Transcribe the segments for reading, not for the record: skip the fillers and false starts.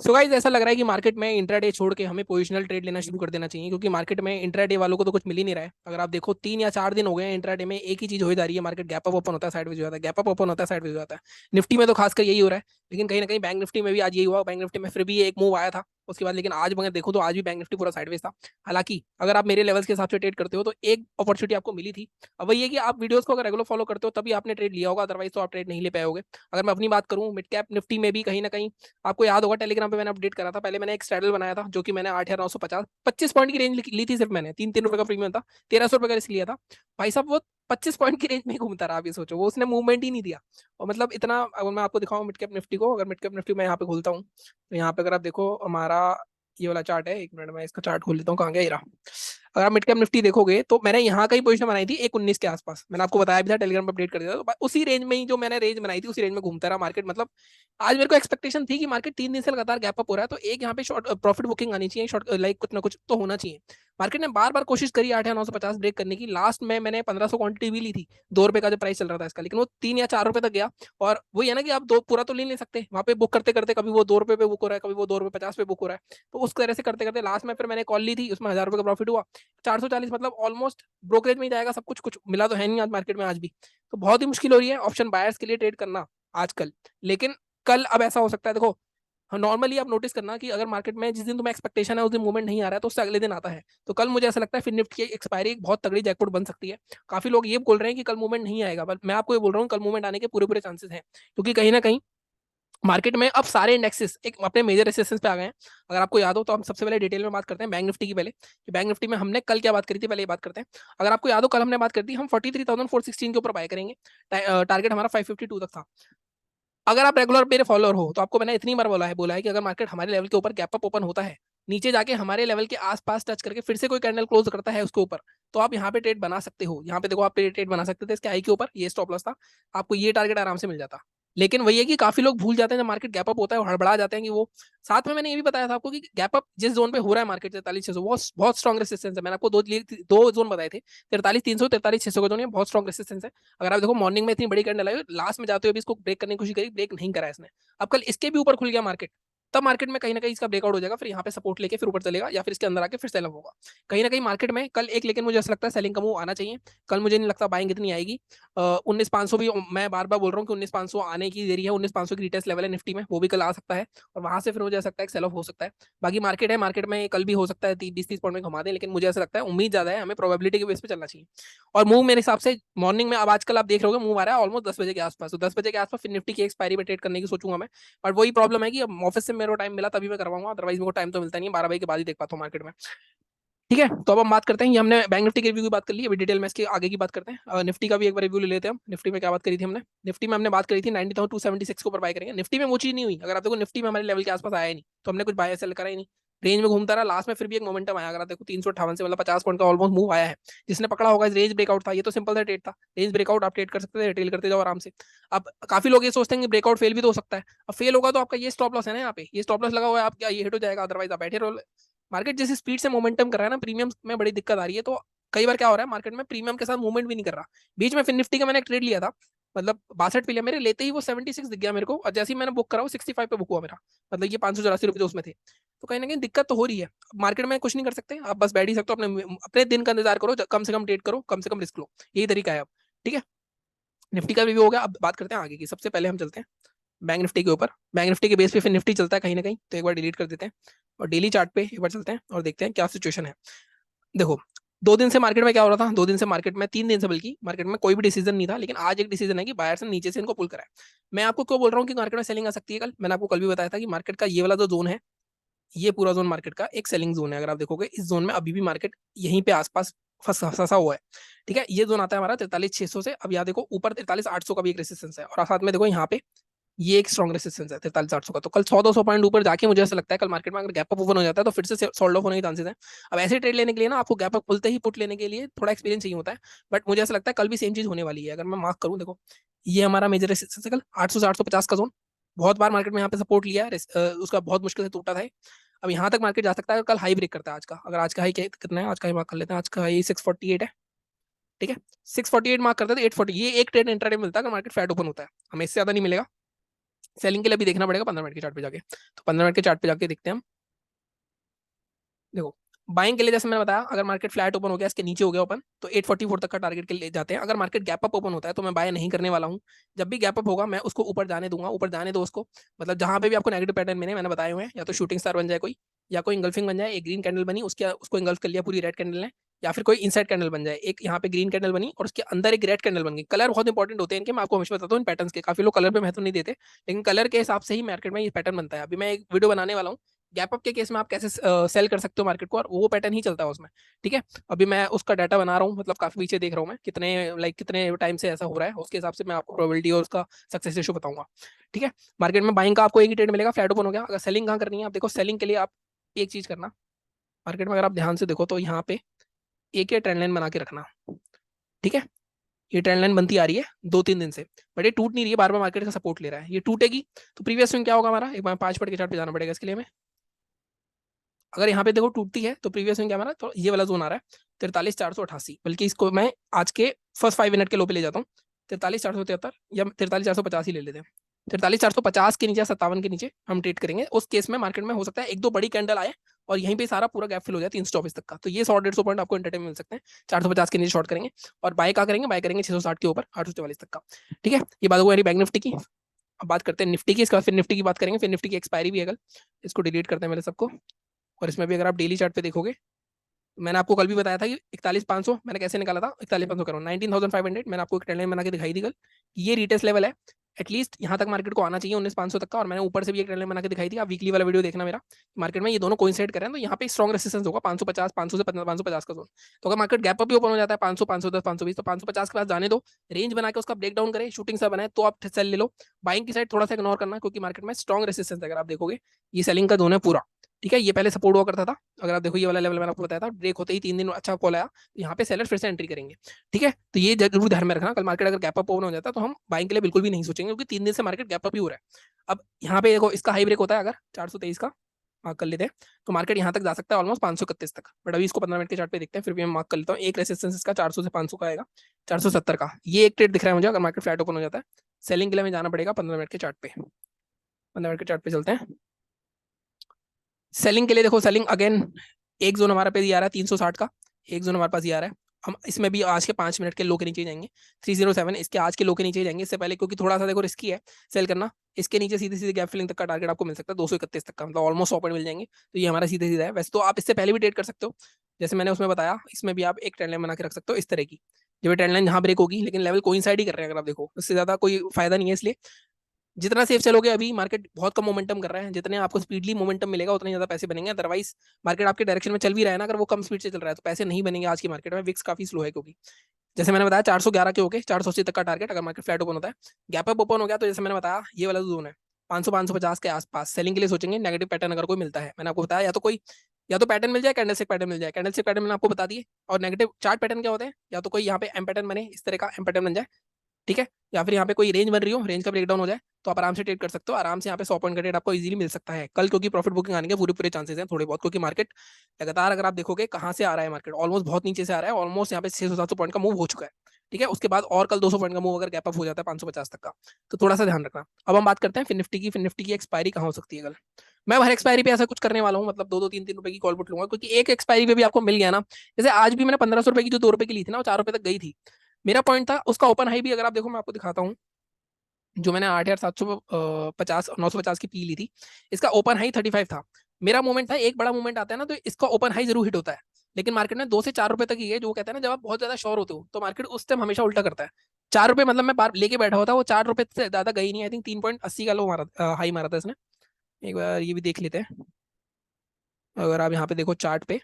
So guys ऐसा लग रहा है कि मार्केट में इंट्राडे छोड़ के हमें पोजिशनल ट्रेड लेना शुरू कर देना चाहिए, क्योंकि मार्केट में इंट्राडे वालों को तो कुछ मिल ही नहीं रहा है। अगर आप देखो 3 या 4 दिन हो गए हैं इंट्राडे में एक ही चीज हो जा रही है, मार्केट गैप अप ओपन होता है, साइडवेज हो जाता है, गैप अप ओपन होता है, साइडवेज हो जाता है। निफ्टी में तो खासकर यही हो रहा है। लेकिन कहीं ना कहीं बैंक निफ्टी में भी आज यही हुआ। बैंक निफ्टी में फिर भी एक मूव आया था उसके बाद, लेकिन आज अगर देखो तो आज भी बैंक निफ्टी पूरा साइडवेज था। हालांकि अगर आप मेरे लेवल्स के हिसाब से ट्रेड करते हो तो एक अपॉर्चुनिटी आपको मिली थी। अब वही है कि आप वीडियोस को अगर रेगुलर फॉलो करते हो तभी आपने ट्रेड लिया होगा, अदरवाइज तो आप ट्रेड नहीं ले पाए होगे। अगर मैं अपनी बात करूं मिड कैप निफ्टी में भी कहीं ना कहीं आपको याद होगा टेलीग्राम पे मैंने अपडेट करा था। पहले मैंने एक स्ट्रैडल बनाया था जो कि मैंने 8,950 25 पॉइंट की रेंज ली थी। सिर्फ मैंने 3-3 रुपए का प्रीमियम था, 1,300 रुपए का रिस्क लिया था। भाई साहब वो 25 पॉइंट की रेंज में ही घूमता रहा। आप ये सोचो, वो उसने मूवमेंट ही नहीं दिया। और मतलब इतना, अगर मैं आपको दिखाऊं मिड कैप निफ्टी को, अगर मिड कैप निफ्टी मैं यहाँ पे खोलता हूँ तो यहाँ पे अगर आप देखो हमारा ये वाला चार्ट है, 1 मिनट में इसका चार्ट खोल लेता हूँ, कहाँ गया ये रहा। अगर आप मिड कैप निफ्टी देखोगे तो मैंने यहाँ का ही पोजीशन बनाई थी 1,19 के आसपास। मैंने आपको बताया भी था, टेलीग्राम पर अपडेट कर दिया था। तो उसी रेंज में ही जो मैंने रेंज बनाई थी उसी रेंज में घूमता रहा मार्केट। मतलब आज मेरे को एक्सपेक्टेशन थी कि मार्केट 3 दिन से लगातार गैप अप हो रहा है, तो एक यहाँ पे शॉर्ट प्रॉफिट बुकिंग आनी चाहिए, शॉर्ट लाइक कुछ ना कुछ तो होना चाहिए। मार्केट ने बार बार कोशिश करी 8,950 ब्रेक करने की। लास्ट में मैंने 1,500 क्वांटिटी भी ली थी, 2 रुपए का जो प्राइस चल रहा था इसका, लेकिन वो 3 या 4 रुपए तक गया। और वही है ना कि आप दो पूरा तो ले नहीं सकते वहां पे, बुक करते करते कभी वो 2 रुपए पे बुक हो रहा है, कभी वो 2 रुपए 50 पे बुक हो रहा है। तो उस तरह से करते करते लास्ट में फिर मैंने कॉल ली थी, उसमें 1,000 रुपए का प्रॉफिट हुआ। 440, मतलब ऑलमोस्ट ब्रोकरेज में ही जाएगा सब कुछ, कुछ मिला तो है नहीं आज मार्केट में आज भी। तो बहुत ही मुश्किल हो रही है ऑप्शन बायर्स के लिए ट्रेड करना आजकल। लेकिन कल अब ऐसा हो सकता है, देखो नॉर्मली आप नोटिस करना कि अगर मार्केट में जिस दिन तुम्हें एक्सपेक्टेशन है उस दिन मूवमेंट नहीं आ रहा है तो उससे अगले दिन आता है। तो कल मुझे ऐसा लगता है फिर निफ्टी की एक्सपायरी एक बहुत तगड़ी जैकपॉट बन सकती है। काफी लोग ये बोल रहे हैं कि कल मूवमेंट नहीं आएगा, बट मैं आपको ये बोल रहा हूँ कल मूवमेंट आने के पूरे पूरे चांसेस हैं, क्योंकि कहीं ना कहीं मार्केट में अब सारे इंडेक्सेस एक अपने मेजर रेसिस्टेंस पे आ गए हैं। अगर आपको याद हो तो हम सबसे पहले डिटेल में बात करते हैं बैंक निफ्टी की पहले, कि बैंक निफ्टी में हमने कल क्या बात करी थी, पहले ये बात करते हैं। अगर आपको याद हो कल हमने बात करी थी हम 43,416 के ऊपर बाय करेंगे। टारगेट हमारा 552 तक था। अगर आप रेगुलर मेरे फॉलोअर हो तो आपको मैंने इतनी बार बोला है कि अगर मार्केट हमारे लेवल के ऊपर गैप अप ओपन होता है, नीचे जाके हमारे लेवल के आसपास टच करके फिर से कोई कैंडल क्लोज करता है उसके ऊपर, तो आप यहाँ पे ट्रेड बना सकते हो। यहाँ पे देखो आप ट्रेड बना सकते थे इसके आई के ऊपर, ये स्टॉप लॉस था, आपको ये टारगेट आराम से मिल जाता। लेकिन वही है कि काफी लोग भूल जाते हैं जब मार्केट गैप अप होता है, हड़बड़ा जाते हैं कि वो। साथ में मैंने ये भी बताया था आपको कि गैप अप जिस जोन पे हो रहा है मार्केट 43,600, वो बहुत स्ट्रॉन्ग रेसिस्टेंस है। मैंने आपको दो जोन बताए थे, 43,300 43,600 का जोन, ये बहुत स्ट्रॉन्ग रेसिस्टेंस है। अगर आप देखो मॉर्निंग में इतनी बड़ी कैंडल आई, लास्ट में जाते हुए भी इसको ब्रेक करने की कोशिश करी, ब्रेक नहीं करा इसने। अब कल इसके भी ऊपर खुल गया मार्केट, तब मार्केट में कहीं ना कहीं इसका ब्रेकआउट हो जाएगा, फिर यहाँ पे सपोर्ट लेके फिर ऊपर चलेगा, या फिर इसके अंदर आके फिर सेल होगा कहीं ना कहीं मार्केट में कल एक। लेकिन मुझे ऐसा लगता है सेलिंग का मूव आना चाहिए कल। मुझे नहीं लगता बाइंग इतनी आएगी। 19,500 भी मैं बार बार बोल रहा हूँ कि 19,500 आने की देरी है। 19,500 की रिटेस्ट लेवल है निफ्टी में, वो भी कल आ सकता है और वहां से फिर मुझे ऐसा लगता है सेल ऑफ हो सकता है। बाकी मार्केट है, मार्केट में कल भी हो सकता है 20-30 पॉइंट में घुमा दे, लेकिन मुझे ऐसा लगता है उम्मीद ज्यादा है, हमें प्रोबेबिलिटी के बेस पे चलना चाहिए। और मूव मेरे हिसाब से मॉर्निंग में अब आजकल आप देख रहे हो मूव आ रहा है ऑलमोस्ट 10 बजे के आसपास। तो 10 बजे के आसपास फिर निफ्टी की एक्सपायरी में ट्रेड करने की सोचूंगा मैं। और वही प्रॉब्लम है कि अब ऑफिस से मेरे को टाइम मिला तभी मैं करवाऊंगा, अदरवाइज मेरे को टाइम तो मिलता नहीं है, 12 बजे के बाद ही देख पाता हूँ मार्केट में। ठीक है, तो अब हम बात करते हैं, ये हमने बैंक निफ्टी के रिव्यू की बात कर ली, अभी डिटेल में इसके आगे की बात करते हैं। निफ्टी का भी एक बार रिव्यू ले लेते हैं हम। निफ्टी में क्या बात करी थी हमने, निफ्टी में हमने बात करी थी 90,276 के ऊपर बाय करेंगे। निफ्टी में वो चीज नहीं हुई। अगर आप देखो निफ्टी में हमारे लेवल के आसपास आया ही नहीं, तो हमने कुछ बाय सेल करा ही नहीं, रेंज में घूमता रहा। लास्ट में फिर भी एक मोमेंटम आया, अगर आप देखो 358 से, मतलब 50 पॉइंट का ऑलमोस्ट मूव आया है। जिसने पकड़ा होगा रेंज ब्रेकआउट था, ये तो सिंपल सा ट्रेड था, रेंज ब्रेकआउट आप ट्रेड कर सकते थे, रिटेल करते जाओ आराम से। अब काफी लोग ये सोचते हैं कि ब्रेकआउट फेल भी तो हो सकता है। अब फेल होगा तो आपका ये स्टॉप लॉस है ना, यहाँ पे ये स्टॉप लॉस लगा हुआ है, आप क्या ये हिट हो जाएगा, अदरवाइज आप बैठे रहो। मार्केट जिस स्पीड से मोमेंटम कर रहा है ना, प्रीमियम में बड़ी दिक्कत आ रही है। तो कई बार क्या हो रहा है मार्केट में प्रीमियम के साथ मूवमेंट भी नहीं कर रहा। बीच में फिर निफ्टी का मैंने एक ट्रेड लिया था, मतलब 62 पे लिया, मेरे लेते ही वो 76 दिख गया मेरे को, और जैसे ही मैंने बुक करा वो 65 पे बुक हुआ मेरा। मतलब ये 584 रुपये तो उसमें थे। तो कहीं ना कहीं दिक्कत तो हो रही है। मार्केट में कुछ नहीं कर सकते, आप बस बैठ ही सकते हो, अपने अपने दिन का इंतजार करो, कम से कम ट्रेड करो, कम से कम रिस्क लो, यही तरीका है अब। ठीक है, निफ्टी का रिव्यू हो गया। अब बात करते हैं आगे की। सबसे पहले हम चलते हैं बैंक निफ्टी के ऊपर। बैंक निफ्टी के बेस पे फिर निफ्टी चलता है कहीं ना कहीं, तो एक बार डिलीट कर देते हैं और डेली चार्ट पे एक बार चलते हैं और देखते हैं क्या सिचुएशन है। देखो 2 दिन से मार्केट में क्या हो रहा था, 2 दिन से मार्केट में, 3 दिन से बल्कि मार्केट में कोई भी डिसीजन नहीं था, लेकिन आज एक डिसीजन है कि बायर्स ने नीचे से इनको पुल करा है। मैं आपको क्यों बोल रहा हूँ कि मार्केट में सेलिंग आ सकती है कल, मैंने आपको कल भी बताया था कि मार्केट का ये वाला जो जोन है, ये पूरा जोन मार्केट का एक सेलिंग जोन है। अगर आप देखोगे इस जोन में अभी भी मार्केट यहीं पे आसपास फंसा हुआ है। ठीक है, ये जोन आता है हमारा 43,600 से। अब यहाँ देखो ऊपर 43,800 का भी एक रेसिस्टेंस है, और साथ में देखो यहाँ पे ये एक स्ट्रॉन्ग रेसिस्टेंस है 43,800 का। तो कल 100-200 पॉइंट ऊपर जाके मुझे ऐसा लगता है कल मार्केट में अगर गैप अप ओपन हो जाता है तो फिर से सोल्ड ऑफ होने के चांसेस है। अब ऐसे ट्रेड लेने के लिए ना आपको गैप अप खुलते ही पुट लेने के लिए थोड़ा एक्सपीरियंस चाहिए होता है, बट मुझे ऐसा लगता है कल भी सेम चीज होने वाली है। अगर मैं मार्क करूँ, देखो ये हमारा मेजर रेसिस्टेंस है कल 800 से 850 का जोन। बहुत बार मार्केट में यहाँ पे सपोर्ट लिया है, उसका बहुत मुश्किल से टूटा था। अब यहाँ तक मार्केट जा सकता है कल हाई ब्रेक करता है आज का। अगर आज का हाई कितना है, आज का हाई मार्क कर लेते हैं, आज का हाई 648 है। ठीक है, 648 मार्क करते हैं तो 840, ये एक ट्रेड इंट्राडे मिलता है अगर मार्केट फैट ओपन होता है, हमें इससे ज्यादा नहीं मिलेगा। सेलिंग के लिए भी देखना पड़ेगा 15 मिनट के चार्ट पे जाके। तो 15 मिनट के चार्ट पे जाके देखते हैं हम। देखो, बाइंग के लिए जैसे मैंने बताया, अगर मार्केट फ्लैट ओपन हो गया, इसके नीचे हो गया ओपन, तो 844 तक का टारगेट के लिए जाते हैं। अगर मार्केट गैप अप ओपन होता है तो मैं बाय नहीं करने वाला हूँ। जब भी गैप अप होगा मैं उसको ऊपर जाने दूंगा, ऊपर जाने दो उसको। मतलब जहां पे भी आपको नेगेटिव पैटर्न मिले, मैंने बताए हुए हैं, या तो शूटिंग स्टार बन जाए कोई, या कोई इंगल्फिंग बन जाए, एक ग्रीन कैंडल बनी, उसके उसको इंगल्फ कर लिया पूरी रेड कैंडल ने, या फिर कोई इनसाइड कैंडल बन जाए, एक यहाँ पे ग्रीन कैंडल बनी और उसके अंदर एक रेड कैंडल बन गई। कलर बहुत इंपॉर्टेंट होते हैं इनके, मैं आपको हमेशा बताता हूँ इन पैटर्न्स के। काफी लोग कलर पे महत्व नहीं देते, लेकिन कलर के हिसाब से ही मार्केट में ये पैटर्न बनता है। अभी मैं एक वीडियो बनाने वाला हूँ गैप अप के केस में आप कैसे सेल कर सकते हो मार्केट को, और वो पैटर्न ही चलता है उसमें। ठीक है, अभी मैं उसका डाटा बना रहा हूँ, मतलब काफी पीछे देख रहा हूँ मैं, कितने लाइक कितने टाइम से ऐसा हो रहा है, उसके हिसाब से मैं आपको प्रोबेबिलिटी और उसका सक्सेस रेशियो बताऊंगा। ठीक है, मार्केट में बाइंग का आपको एक ही ट्रेड मिलेगा, फ्लैट ओपन हो गया। अगर सेलिंग कहाँ करनी है आप देखो, सेलिंग के लिए आप एक चीज करना, मार्केट में अगर आप ध्यान से देखो तो यहाँ पे एक ही ट्रेंड लाइन बना के रखना। ठीक है, ये ट्रेंड लाइन बनती आ रही है 2-3 दिन से, बट ये टूट नहीं रही है, बार बार मार्केट का सपोर्ट ले रहा है। ये टूटेगी तो प्रीवियस स्विंग क्या होगा हमारा, एक बार 5 मिनट के चार्ट पे जाना पड़ेगा इसके लिए हमें। अगर यहाँ पे देखो टूटती है तो प्रीवियस में क्या हमारा, तो ये वाला जोन आ रहा है 43,488, बल्कि इसको मैं आज के फर्स्ट 5 मिनट के लो पे ले जाता हूँ, 43,473 या 43,450 ही ले लेते हैं। 43,450 के नीचे, 57 के नीचे हम ट्रेड करेंगे। उस केस में मार्केट में हो सकता है एक दो बड़ी कैंडल आए और यहीं पे सारा पूरा गैप फिल हो जाए 324 तक का, तो ये 100-150 पॉइंट आपको एंटरटेन मिल सकते हैं। 450 के नीचे शॉर्ट करेंगे और बाय का करेंगे, बाय करेंगे 660 के ऊपर 844 तक का। ठीक है, ये बात हो गई बैंक निफ्टी की। अब बात करते हैं निफ्टी की, इसके बाद फिर निफ्टी की बात करेंगे, फिर निफ्टी की एक्सपायरी भी है कल, इसको डिलीट करते हैं मेरे सबको। और इसमें भी अगर आप डेली चार्ट पे देखोगे, मैंने आपको कल भी बताया था कि 41,500 मैंने कैसे निकाला था, 41,500 करो 19,500, मैंने आपको एक ट्रेंड लाइन बना के दिखाई थी कल, ये रिटेस्ट लेवल है। एटलीस्ट यहाँ तक मार्केट को आना चाहिए 19,500 तक का, और मैंने ऊपर से भी एक ट्रेंड लाइन बना के दिखाई थी। आप वीकली वाला वीडियो देखना मेरा, मार्केट में ये दोनों कोइंसाइड कर रहे हैं, तो यहाँ पे स्ट्रॉन्ग रेसिस्टेंस होगा 550, 500 से 550 का जोन। तो अगर मार्केट गैप अप भी ओपन हो जाता है 500, 510, 520, तो 550 के पास जाने दो, रेंज बना के उसका ब्रेक डाउन करे, शूटिंग सा बनाए, तो आप सेल ले लो। बाइंग की साइड थोड़ा सा इग्नोर करना, क्योंकि मार्केट में स्ट्रॉन्ग रेसिस्टेंस है। अगर आप देखोगे ये सेलिंग का जोन है पूरा। ठीक है, ये पहले सपोर्ट हुआ करता था, अगर आप देखो ये वाला लेवल मैंने आपको बताया था, ब्रेक होते ही 3 दिन अच्छा कॉल आया, तो यहाँ पे सेलर फिर से एंट्री करेंगे। ठीक है, तो ये जरूर ध्यान में रखना, कल मार्केट अगर गैप अप ओपन हो जाता है तो हम बाइंग के लिए बिल्कुल भी नहीं सोचेंगे, क्योंकि 3 दिन से मार्केट गैप अप ही हो रहा है। अब यहाँ पे देखो इसका हाई ब्रेक होता है अगर 423 का मार्क कर लेते हैं, तो मार्केट यहाँ तक जा सकता है ऑलमोस्ट 531 तक। बट अभी इसको 15 मिनट के चार्ट पे देखते हैं, फिर भी मैं मार्क कर लेता हूँ। एक रेसिस्टेंस इसका 400 से 500 का आएगा, 470 का, ये एक ट्रेड दिख रहा है मुझे अगर मार्केट फ्लैट ओपन हो जाता है। सेलिंग के लिए हमें जाना पड़ेगा 15 मिनट के चार्ट पे, 15 मिनट के चार्ट पे चलते हैं। सेलिंग के लिए देखो, सेलिंग अगेन एक जोन हमारा पे ये आ रहा है 360 का, एक जोन हमारे पास ये आ रहा है। हम इसमें भी आज के 5 मिनट के लो के नीचे जाएंगे 307, इसके आज के लो के नीचे जाएंगे इससे पहले, क्योंकि थोड़ा सा देखो रिस्की है सेल करना। इसके नीचे सीधे सीधे गैप फिलिंग तक का टारगेट आपको मिल सकता है 231 तक का, मतलब ऑलमोस्ट 100 पॉइंट मिल जाएंगे, तो ये हमारा सीधे सीधा है। वैसे तो आप इससे पहले भी ट्रेड कर सकते हो, जैसे मैंने उसमें बताया, इसमें भी आप एक ट्रेंड लाइन बना के रख सकते हो इस तरह की। जब ट्रेंड लाइन जहां ब्रेक होगी, लेकिन लेवल कोइंसाइड ही कर रहे हैं अगर आप देखो, उससे ज्यादा कोई फायदा नहीं है। इसलिए जितना सेफ चलोगे, अभी मार्केट बहुत कम मोमेंटम कर रहा है, जितने आपको स्पीडली मोमेंटम मिलेगा उतने ज्यादा पैसे बनेंगे। अदरवाइज मार्केट आपके डायरेक्शन में चल भी रहा है ना, अगर वो कम स्पीड से चल रहा है तो पैसे नहीं बनेंगे आज की मार्केट में। विक्स काफी स्लो है, क्योंकि जैसे मैंने बताया 411 के होके 480 तक का टारगेट अगर मार्केट फ्लैट ओपन होता है। गैप अप ओपन हो गया तो जैसे मैंने बताया ये वाला जोन है 500, 550 के आसपास सेलिंग के लिए सोचेंगे। नेगेटिव पैटर्न अगर कोई मिलता है, मैंने आपको बताया, या तो कोई, या तो पैटर्न मिल जाए, कैंडलस्टिक पैटर्न मिल जाए, कैंडलस्टिक पैटर्न मैंने आपको बता दिए। और नेगेटिव चार्ट पैटर्न क्या होते हैं, या तो कोई यहाँ पे एम पैटर्न बने, इस तरह का एम पैटर्न बन जाए। ठीक है, या फिर यहाँ पे कोई रेंज बन रही हो, रेंज का ब्रेकडाउन हो जाए, तो आप आराम से ट्रेड कर सकते हो। आराम से यहाँ पे 100 पॉइंट का ट्रेड आपको इजीली मिल सकता है कल, क्योंकि प्रॉफिट बुकिंग आने के पूरे पूरे चांसेस हैं थोड़े बहुत, क्योंकि मार्केट लगातार अगर आप देखोगे कहाँ से आ रहा है, मार्केट ऑलमोस्ट बहुत नीचे से आ रहा है, ऑलमोस्ट यहाँ पे 600-700 पॉइंट का मूव हो चुका है। ठीक है, उसके बाद और कल 200 पॉइंट का मूव अगर गैप अप हो जाता है 550 तक का, तो थोड़ा सा ध्यान रखना। अब हम बात करते हैं फिर निफ्टी की। फिर निफ्टी की एक्सपायरी कहाँ हो सकती है कल। मैं हर एक्सपायरी पे ऐसा कुछ करने वाला हूँ, मतलब 2-2, 3-3 रुपए की कॉल पुट लूंगा, क्योंकि एक एक्सपायरी पे भी आपको मिल गया ना। जैसे आज भी मैंने 1500 रुपए की जो 2 रुपए की ली थी ना, वो 4 रुपए तक गई थी। मेरा पॉइंट था उसका ओपन हाई भी, अगर आप देखो मैं आपको दिखाता हूँ, जो मैंने 8,750 950 की पी ली थी, इसका ओपन हाई 35 था। मेरा मूवमेंट था, एक बड़ा मूवमेंट आता है ना तो इसका ओपन हाई जरूर हिट होता है, लेकिन मार्केट में 2 से 4 रुपए तक ही है। जो कहते हैं ना, जब आप बहुत ज्यादा श्योर होते हो तो मार्केट उस टाइम हमेशा उल्टा करता है। 4 रुपए मतलब मैं बार लेके बैठा होता, वो 4 रुपए से ज्यादा गई नहीं। आई थिंक 3.80 का लो मारा, हाई मारा था इसने। एक बार ये भी देख लेते हैं, अगर आप यहाँ पे देखो चार्ट पे,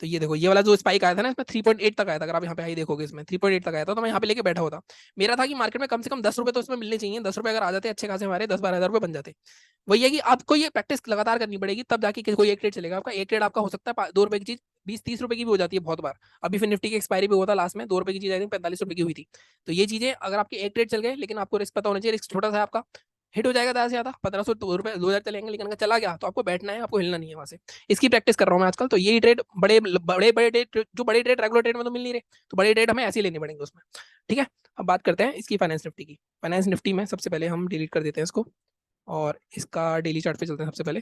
तो ये देखो ये वाला जो स्पाइक आया था ना, इसमें 3.8 तक आया था। अगर आप यहाँ पे हाई देखोगे, इसमें 3.8 तक आया था, तो मैं यहाँ पे लेके बैठा होता। मेरा था कि मार्केट में कम से कम 10 रुपए तो इसमें मिलने चाहिए। 10 रुपए अगर आ जाते अच्छे खासे, हमारे 10-12 हज़ार रुपए बन जाते। वही है कि आपको ये प्रैक्टिस लगातार करनी पड़ेगी, तब जाके कोई एक ट्रेड चलेगा आपका। एक ट्रेड आपका हो सकता है 2 रुपए की चीज 20-30 रुपए की भी हो जाती है बहुत बार। अभी फिर निफ्टी की एक्सपायरी भी हुआ था लास्ट में, 2 रुपए की चीज आई थिंक 45 रुपए की हुई थी। तो ये चीजें अगर आपके एक ट्रेड चल गए, लेकिन आपको रिस्क पता होना चाहिए, रिस्क छोटा सा है आपका, हिट हो जाएगा ज्यादा से ज्यादा 1500 रुपए 2000 चलेंगे, लेकिन अगर चला गया तो आपको बैठना है, आपको हिलना नहीं है वहां से। इसकी प्रैक्टिस कर रहा हूँ मैं आजकल। तो यही ट्रेड बड़े बड़े बड़े ट्रेड, जो बड़े ट्रेड रेगुलर ट्रेड में तो मिल नहीं रहे, तो बड़े ट्रेड हमें ऐसे ही लेने पड़ेंगे उसमें। ठीक है, अब बात करते हैं इसकी फाइनेंस निफ्टी की। फाइनेंस निफ्टी में सबसे पहले हम डिलीट कर देते हैं इसको, और इसका डेली चार्ट पे चलते हैं सबसे पहले।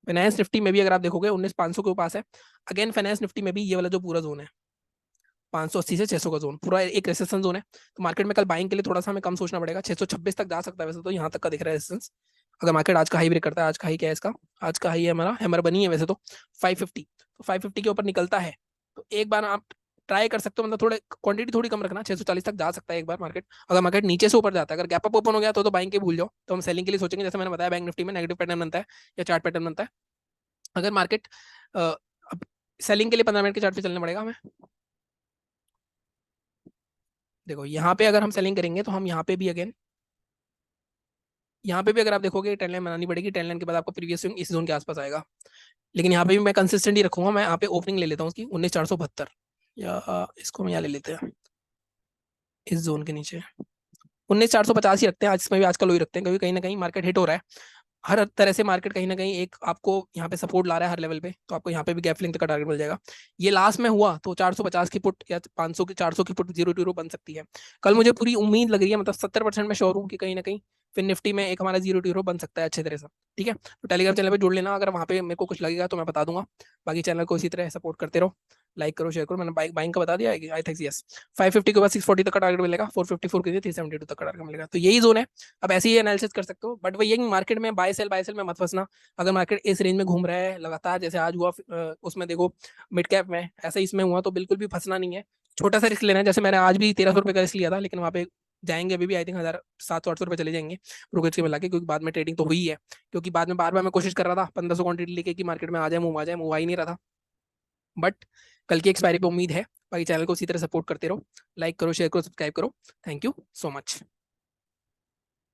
फाइनेंस निफ्टी में भी अगर आप देखोगे 19,500 के पास है। अगेन फाइनेंस निफ्टी में भी ये वाला जो पूरा जोन है 580 से 600 का जोन पूरा एक रेसिस्टेंस जोन है। तो मार्केट में कल बाइंग के लिए थोड़ा सा हमें कम सोचना पड़ेगा। 626 तक जा सकता है वैसे तो, यहाँ तक का दिख रहा है रेसिस्टेंस। अगर मार्केट आज का हाई ब्रेक करता है, आज का हाई क्या है इसका, आज का हाई है हमारा, हैमर बनी है वैसे तो 550। तो 550 के ऊपर निकलता है तो एक बार आप ट्राई कर सकते हो, मतलब थोड़े क्वांटिटी थोड़ी कम रखना। 640 तक जा सकता है एक बार मार्केट। अगर मार्केट नीचे से ऊपर जाता है, अगर गैप अप ओपन हो गया तो बाइंग के भूल जाओ, तो हम सेलिंग के लिए सोचेंगे। जैसे मैंने बताया बैंक निफ्टी में नेगेटिव पैटर्न बनता है या चार्ट पैटर्न बनता है। अगर मार्केट अब सेलिंग के लिए 15 मिनट के चार्ट पे चलना पड़ेगा हमें। देखो यहाँ पे अगर हम सेलिंग करेंगे तो हम यहाँ पे भी अगेन, यहाँ पे भी अगर आप देखोगे ट्रेंड लाइन बनानी पड़ेगी। ट्रेंड लाइन के बाद आपका प्रीवियस स्विंग इस जोन के आसपास आएगा। लेकिन यहाँ पे भी मैं कंसिस्टेंट ही रखूंगा। मैं यहाँ पे ओपनिंग ले लेता हूँ उसकी 19,472, या इसको हम यहाँ ले लेते हैं इस जोन के नीचे 19,450 ही रखते हैं। आज इसमें भी आजकल वही रखते हैं, क्योंकि कहीं ना कहीं मार्केट हिट हो रहा है। हर तरह से मार्केट कहीं ना कहीं एक आपको यहाँ पे सपोर्ट ला रहा है हर लेवल पे, तो आपको यहाँ पे भी गैप फिलिंग तक का टारगेट मिल जाएगा। ये लास्ट में हुआ तो 450 की पुट या 500 की 400 की पुट 0 बन सकती है। कल मुझे पूरी उम्मीद लग रही है, मतलब 70% मैं श्योर हूँ कि कहीं ना कहीं फिर निफ्टी में एक हमारा 0 बन सकता है अच्छे तरह से। ठीक है, तो टेलीग्राम चैनल पे जुड़ लेना, अगर वहाँ पे मेरे को कुछ लगेगा तो मैं बता दूंगा। बाकी चैनल को इसी तरह सपोर्ट करते रहो, लाइक करो शेयर करो। मैंने बाइंग का बता दिया है, आई थिंक यस। 550 के बाद 640 तक का टारगेट मिलेगा, 454 के लिए 372 तक का टारगेट मिलेगा। तो यही जोन है। अब ऐसे ही एनालिसिस कर सकते हो, बट वो ये मार्केट में बाय सेल में मत फंसना। अगर मार्केट इस रेंज में घूम रहा है लगातार, जैसे आज हुआ उसमें देखो मिड कैप में ऐसा ही इसमें हुआ, तो बिल्कुल भी फंसना नहीं है। छोटा सा रिस्क लेना है। जैसे मैंने आज भी 1300 रुपये का रिस्क लिया था, लेकिन वहाँ पे जाएंगे अभी भी आई थिंक 1,700-800 रुपये चले जाएंगे ब्रोकरेज के मिला के, क्योंकि बाद में ट्रेडिंग तो हुई है। क्योंकि बाद में बार बार मैं कोशिश कर रहा था 1500 क्वांटिटी लेके कि मार्केट में आ जाए, मूव आ जाए, मूव आ ही नहीं रहा था। बट कल की एक्सपायरी पे उम्मीद है। बाकी चैनल को उसी तरह सपोर्ट करते रहो, लाइक करो शेयर करो सब्सक्राइब करो। Thank you so much.